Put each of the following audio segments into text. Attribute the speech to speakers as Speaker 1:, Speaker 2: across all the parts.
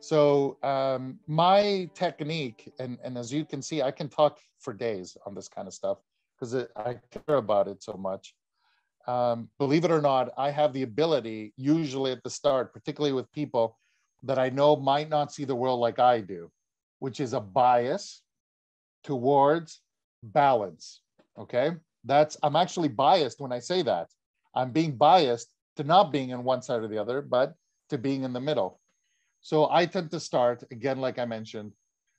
Speaker 1: So my technique, and as you can see, I can talk for days on this kind of stuff because I care about it so much. Believe it or not, I have the ability, usually at the start, particularly with people that I know might not see the world like I do, which is a bias towards balance. Okay. I'm actually biased when I say that. I'm being biased to not being in one side or the other, but to being in the middle. So I tend to start, again, like I mentioned,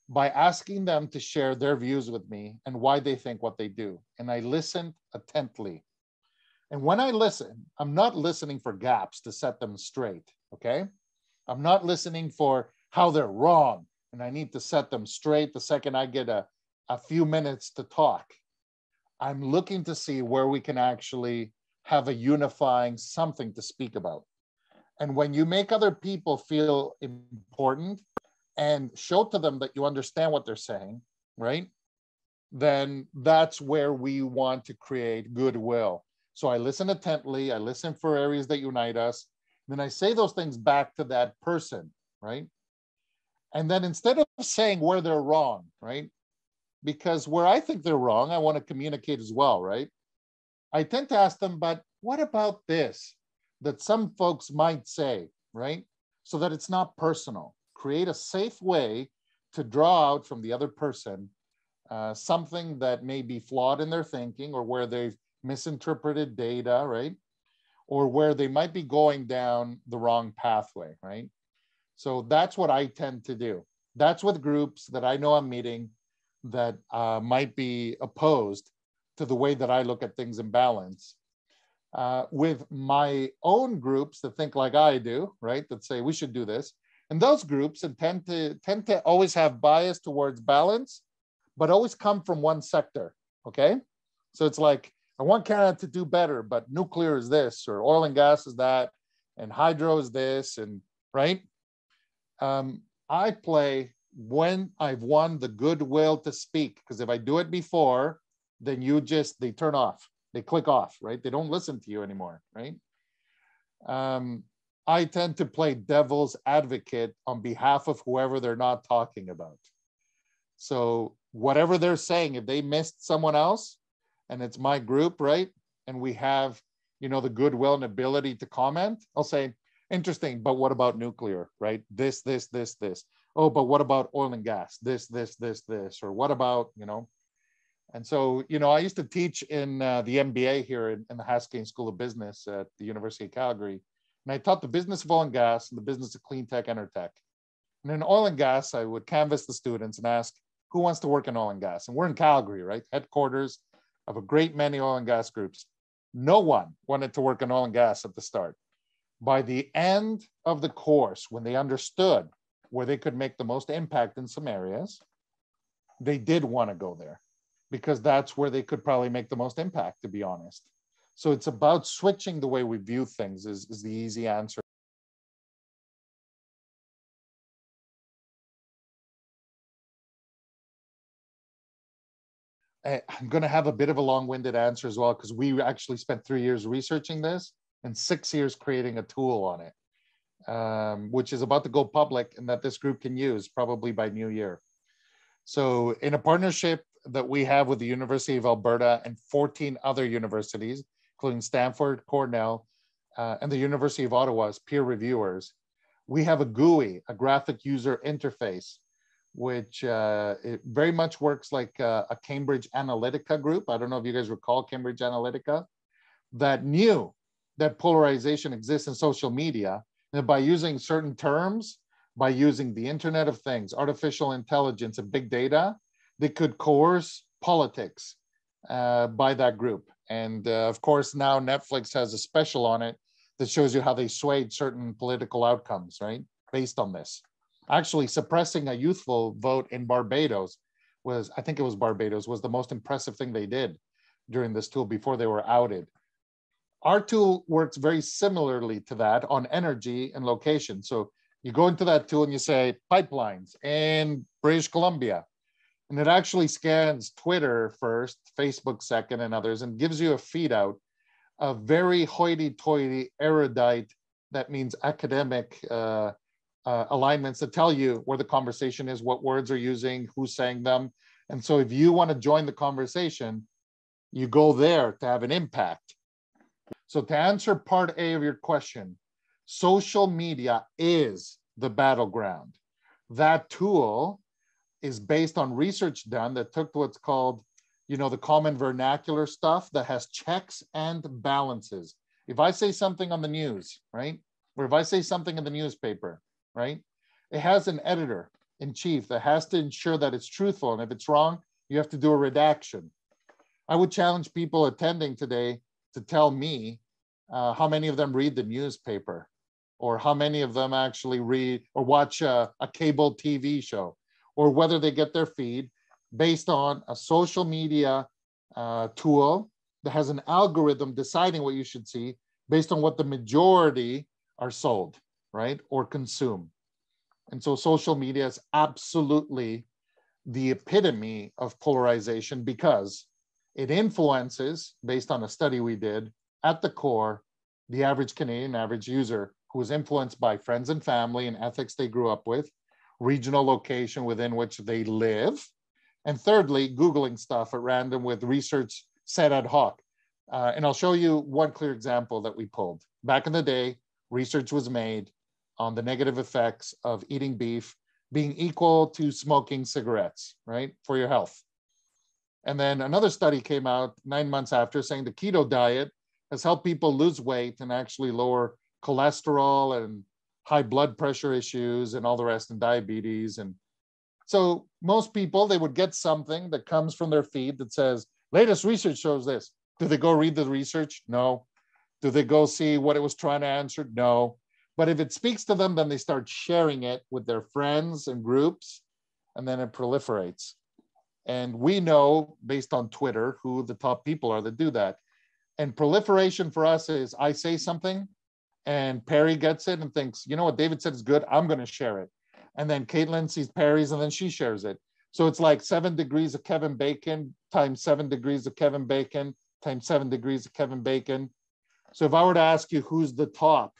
Speaker 1: by asking them to share their views with me and why they think what they do. And I listen attentively. And when I listen, I'm not listening for gaps to set them straight, okay? I'm not listening for how they're wrong and I need to set them straight the second I get a few minutes to talk. I'm looking to see where we can actually have a unifying something to speak about. And when you make other people feel important and show to them that you understand what they're saying, right? Then that's where we want to create goodwill. So I listen attentively, I listen for areas that unite us, then I say those things back to that person, right? And then instead of saying where they're wrong, right? Because where I think they're wrong, I want to communicate as well, right? I tend to ask them, but what about this that some folks might say, right? So that it's not personal. Create a safe way to draw out from the other person something that may be flawed in their thinking or where they've misinterpreted data, right? Or where they might be going down the wrong pathway, right? So that's what I tend to do. That's with groups that I know I'm meeting that might be opposed to the way that I look at things in balance. With my own groups that think like I do, right? That say we should do this. And those groups tend to always have bias towards balance, but always come from one sector, okay? So it's like, I want Canada to do better, but nuclear is this, or oil and gas is that, and hydro is this, and right? I play when I've won the goodwill to speak, because if I do it before, then they turn off, they click off, right? They don't listen to you anymore, right? I tend to play devil's advocate on behalf of whoever they're not talking about. So whatever they're saying, if they missed someone else and it's my group, right? And we have, the goodwill and ability to comment, I'll say, interesting, but what about nuclear, right? This. Oh, but what about oil and gas? This, or what about, And so, I used to teach in the MBA here in the Haskayne School of Business at the University of Calgary. And I taught the business of oil and gas and the business of clean tech, enertech. And in oil and gas, I would canvass the students and ask, who wants to work in oil and gas? And we're in Calgary, right? Headquarters of a great many oil and gas groups. No one wanted to work in oil and gas at the start. By the end of the course, when they understood where they could make the most impact in some areas, they did want to go there because that's where they could probably make the most impact, to be honest. So it's about switching the way we view things is the easy answer. I'm going to have a bit of a long-winded answer as well, because we actually spent 3 years researching this and 6 years creating a tool on it, which is about to go public and that this group can use probably by New Year. So in a partnership that we have with the University of Alberta and 14 other universities, including Stanford, Cornell, and the University of Ottawa as peer reviewers, we have a GUI, a graphic user interface, which it very much works like a Cambridge Analytica group. I don't know if you guys recall Cambridge Analytica, that knew that polarization exists in social media. And by using certain terms, by using the Internet of Things, artificial intelligence, and big data, they could coerce politics by that group. And of course, now Netflix has a special on it that shows you how they swayed certain political outcomes, right? Based on this. Actually, suppressing a youthful vote in Barbados was, I think it was Barbados, was the most impressive thing they did during this tool before they were outed. Our tool works very similarly to that on energy and location. So you go into that tool and you say pipelines in British Columbia, and it actually scans Twitter first, Facebook second, and others, and gives you a feed out of very hoity-toity, erudite, that means academic alignments that tell you where the conversation is, what words are using, who's saying them. And so if you want to join the conversation, you go there to have an impact. So to answer part A of your question, social media is the battleground. That tool is based on research done that took what's called, the common vernacular stuff that has checks and balances. If I say something on the news, right? Or if I say something in the newspaper, right? It has an editor in chief that has to ensure that it's truthful. And if it's wrong, you have to do a redaction. I would challenge people attending today to tell me how many of them read the newspaper, or how many of them actually read or watch a cable TV show, or whether they get their feed based on a social media tool that has an algorithm deciding what you should see based on what the majority are sold, right, or consume. And so social media is absolutely the epitome of polarization, because it influences, based on a study we did, at the core, the average Canadian, average user, who is influenced by friends and family and ethics they grew up with, regional location within which they live, and thirdly, Googling stuff at random with research set ad hoc. And I'll show you one clear example that we pulled. Back in the day, research was made on the negative effects of eating beef being equal to smoking cigarettes, right, for your health. And then another study came out 9 months after saying the keto diet has helped people lose weight and actually lower cholesterol and high blood pressure issues and all the rest, and diabetes. And so most people, they would get something that comes from their feed that says, latest research shows this. Do they go read the research? No. Do they go see what it was trying to answer? No. But if it speaks to them, then they start sharing it with their friends and groups, and then it proliferates. And we know, based on Twitter, who the top people are that do that. And proliferation for us is, I say something, and Perry gets it and thinks, you know what David said is good, I'm going to share it. And then Caitlin sees Perry's, and then she shares it. So it's like 7 degrees of Kevin Bacon times 7 degrees of Kevin Bacon times 7 degrees of Kevin Bacon. So if I were to ask you who's the top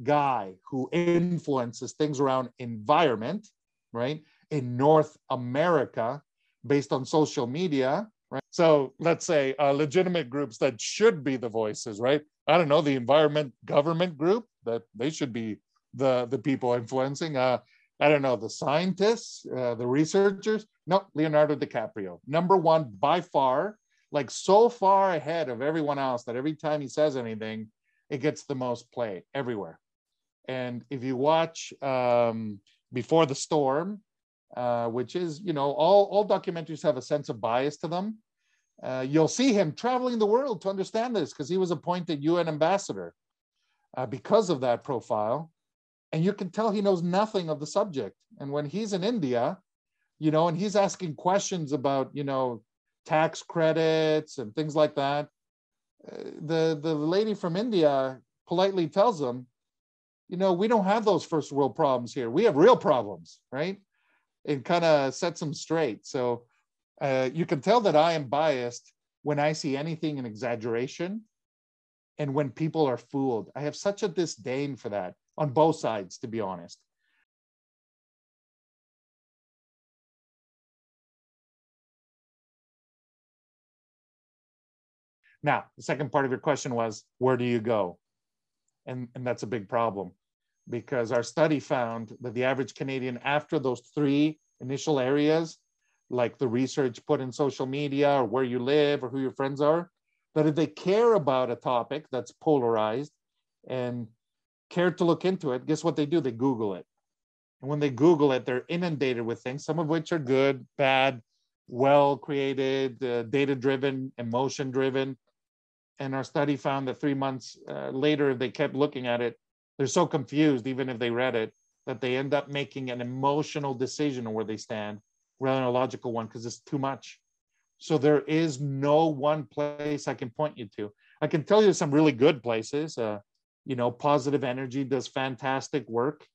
Speaker 1: guy who influences things around environment, right, in North America based on social media, right? So let's say legitimate groups that should be the voices, right? I don't know, the environment government group, that they should be the people influencing. I don't know, the scientists, the researchers. No, Leonardo DiCaprio, number one by far, like so far ahead of everyone else that every time he says anything, it gets the most play everywhere. And if you watch Before the Storm, which is, all documentaries have a sense of bias to them. You'll see him traveling the world to understand this, because he was appointed UN ambassador because of that profile. And you can tell he knows nothing of the subject. And when he's in India, and he's asking questions about, tax credits and things like that, the lady from India politely tells him, we don't have those first world problems here. We have real problems, right? It kind of sets them straight. So you can tell that I am biased when I see anything in exaggeration and when people are fooled. I have such a disdain for that on both sides, to be honest. Now, the second part of your question was, where do you go? And that's a big problem, because our study found that the average Canadian, after those 3 initial areas, like the research put in social media or where you live or who your friends are, that if they care about a topic that's polarized and care to look into it, guess what they do? They Google it. And when they Google it, they're inundated with things, some of which are good, bad, well-created, data-driven, emotion-driven. And our study found that 3 months later, they kept looking at it. They're so confused, even if they read it, that they end up making an emotional decision on where they stand rather than a logical one, because it's too much. So there is no one place I can point you to. I can tell you some really good places. Positive Energy does fantastic work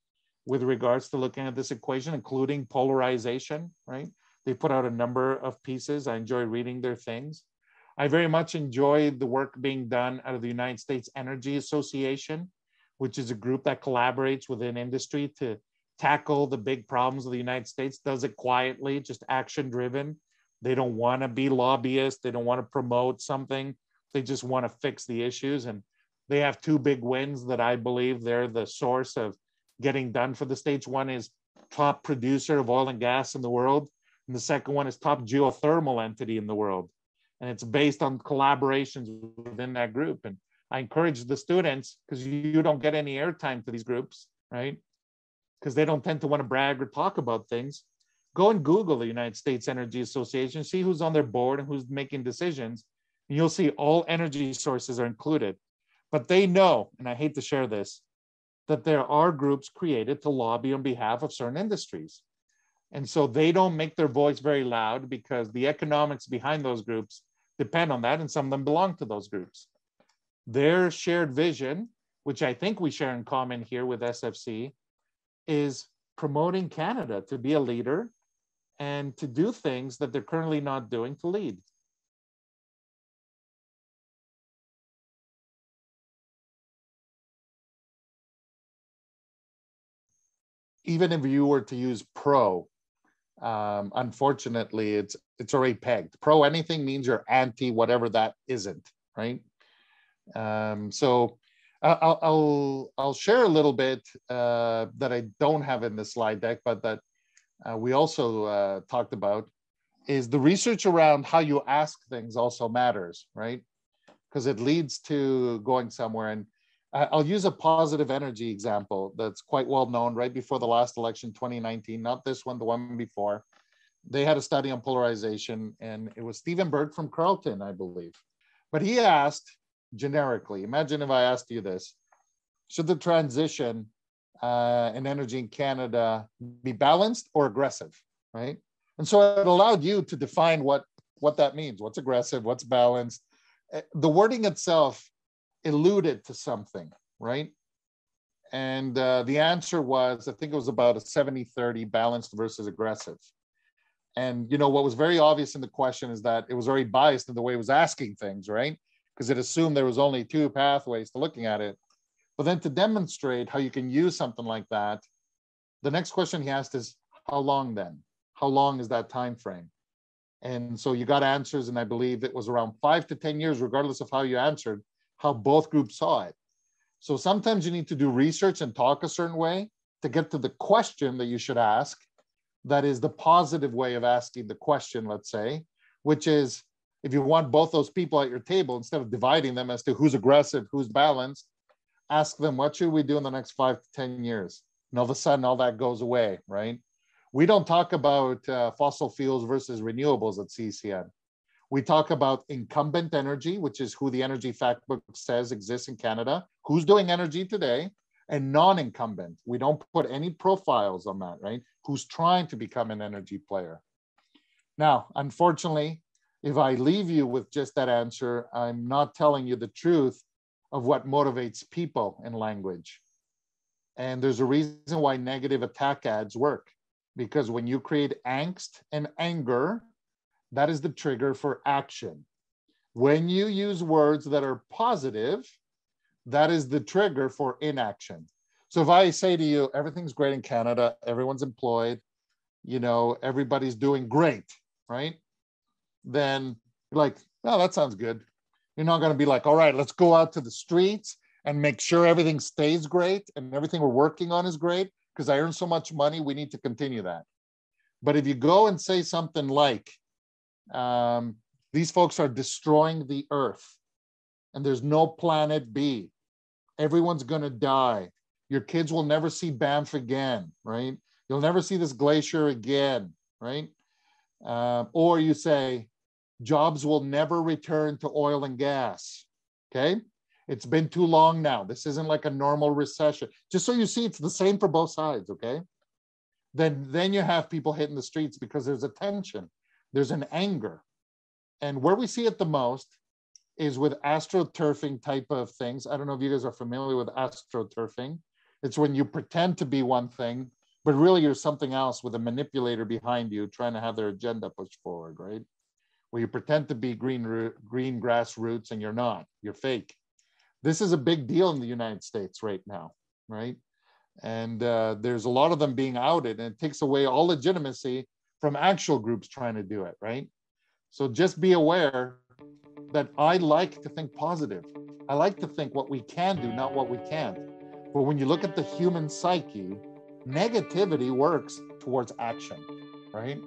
Speaker 1: with regards to looking at this equation, including polarization, right? They put out a number of pieces. I enjoy reading their things. I very much enjoy the work being done out of the United States Energy Association, which is a group that collaborates within industry to
Speaker 2: tackle the big problems of the United States, does it quietly, just action driven. They don't want to be lobbyists. They don't want to promote something. They just want to fix the issues. And they have two big wins that I believe they're the source of getting done for the states. One is top producer of oil and gas in the world. And the second one is top geothermal entity in the world. And it's based on collaborations within that group. And I encourage the students, because you don't get any airtime to these groups, right? Because they don't tend to want to brag or talk about things. Go and Google the United States Energy Association, see who's on their board and who's making decisions. And you'll see all energy sources are included. But they know, and I hate to share this, that there are groups created to lobby on behalf of certain industries. And so they don't make their voice very loud because the economics behind those groups depend on that, and some of them belong to those groups. Their shared vision, which I think we share in common here with SFC, is promoting Canada to be a leader and to do things that they're currently not doing to lead.
Speaker 1: Even if you were to use pro, unfortunately, it's already pegged. Pro anything means you're anti whatever that isn't, right? So I'll share a little bit that I don't have in the slide deck, but that we also talked about, is the research around how you ask things also matters, right? Because it leads to going somewhere. And I'll use a positive energy example that's quite well known. Right before the last election, 2019, not this one, the one before, they had a study on polarization, and it was Stephen Burke from Carleton, I believe. But he asked generically, imagine if I asked you this: should the transition in energy in Canada be balanced or aggressive, right? And so it allowed you to define what that means. What's aggressive, what's balanced. The wording itself alluded to something, right? And the answer was, I think it was about a 70-30 balanced versus aggressive. And you know what was very obvious in the question is that it was very biased in the way it was asking things, right? Because it assumed there was only two pathways to looking at it. But then to demonstrate how you can use something like that, the next question he asked is, how long then? How long is that time frame? And so you got answers, and I believe it was around 5 to 10 years, regardless of how you answered, how both groups saw it. So sometimes you need to do research and talk a certain way to get to the question that you should ask. That is the positive way of asking the question, let's say, which is, if you want both those people at your table, instead of dividing them as to who's aggressive, who's balanced, ask them, what should we do in the next 5 to 10 years? And all of a sudden, all that goes away, right? We don't talk about fossil fuels versus renewables at CECN. We talk about incumbent energy, which is who the Energy Factbook says exists in Canada, who's doing energy today, and non-incumbent. We don't put any profiles on that, right? Who's trying to become an energy player. Now, unfortunately, if I leave you with just that answer, I'm not telling you the truth of what motivates people in language. And there's a reason why negative attack ads work, because when you create angst and anger, that is the trigger for action. When you use words that are positive, that is the trigger for inaction. So if I say to you, everything's great in Canada, everyone's employed, you know, everybody's doing great, right? Then you're like, oh, that sounds good. You're not going to be like, all right, let's go out to the streets and make sure everything stays great and everything we're working on is great because I earn so much money, we need to continue that. But if you go and say something like, these folks are destroying the earth and there's no planet B, everyone's going to die. Your kids will never see Banff again, right? You'll never see this glacier again, right? Or you say, jobs will never return to oil and gas, okay? It's been too long now. This isn't like a normal recession. Just so you see, it's the same for both sides, okay? Then you have people hitting the streets because there's a tension. There's an anger. And where we see it the most is with astroturfing type of things. I don't know if you guys are familiar with astroturfing. It's when you pretend to be one thing, but really you're something else with a manipulator behind you trying to have their agenda pushed forward, right? Where you pretend to be green grassroots and you're not, you're fake. This is a big deal in the United States right now, right? And there's a lot of them being outed, and it takes away all legitimacy from actual groups trying to do it, right? So just be aware that I like to think positive. I like to think what we can do, not what we can't. But when you look at the human psyche, negativity works towards action, right?